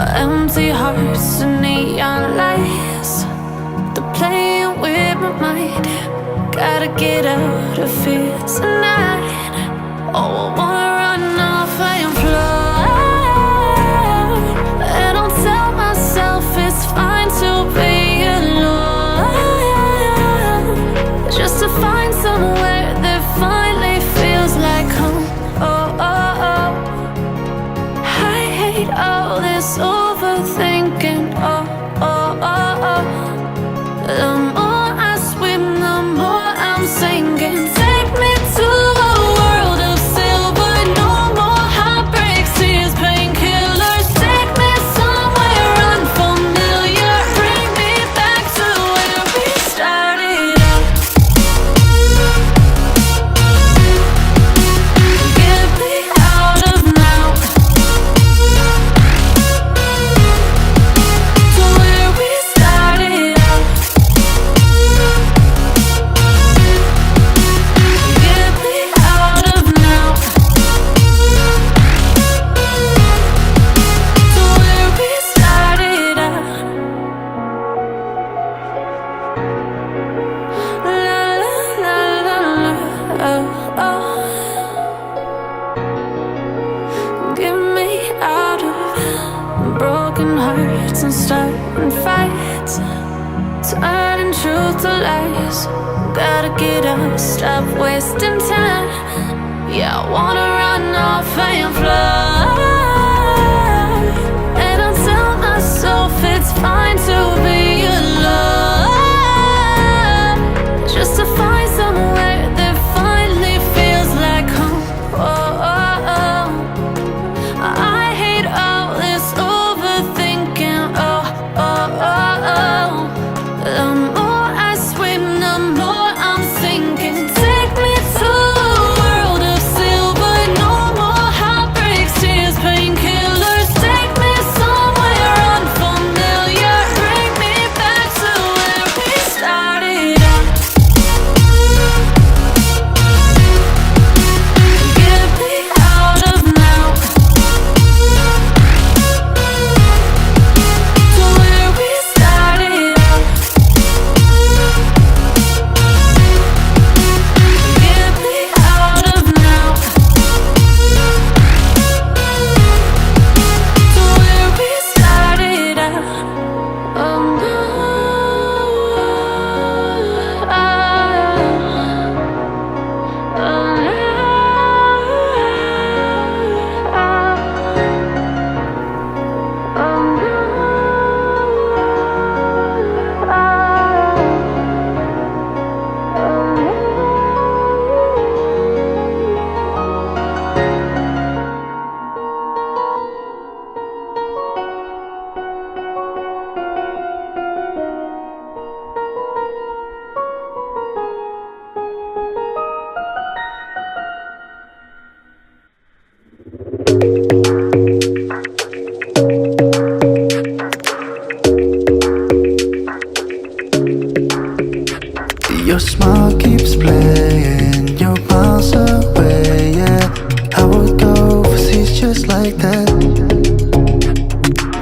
Empty hearts and neon lights, they're playing with my mind. Gotta get out of here tonight. Oh, I wanna run off and fly, and I'll tell myself it's fine to be alone, just to find somewhere that finally feels like home. Oh, oh, oh. I hate all this overthinking. Oh, oh, oh, oh. The more I swim, the more I'm sinking. Take me to a world of silver. No more heartbreaks, tears, painkillers. Take me somewhere unfamiliar. Bring me back to where we started out. Get me out of now, to where we started out. Get me out of now, to where we started out. La la la la la, oh, oh. Get me out of broken hearts and starting fights, turning truth to lies. Gotta get up, stop wasting time. Yeah, I wanna run off and fly, and I'll tell myself it's fine to be alone, just to find somewhere that finally feels like home. Oh, oh, oh. I hate all this overthinking. Oh, oh, oh, oh. The more I swim, the more I'm sinking. Take me to a world of silver. No more heartbreaks, tears, painkillers. Take me somewhere unfamiliar. Bring me back to where we started out. Get me out of now, to where we started out. Get me out of now, to where we started out. Oh, no. Oh, Your smile keeps playing, you're miles away, yeah. I would go overseas just like that.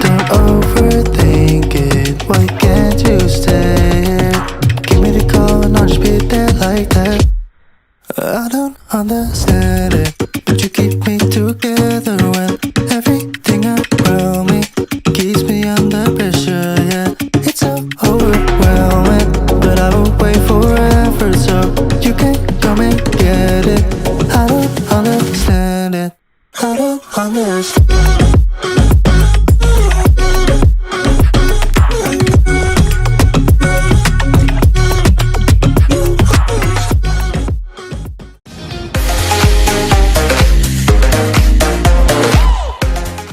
Don't overthink it, why can't you stay here? Give me the call and I'll just be there like that. I don't understand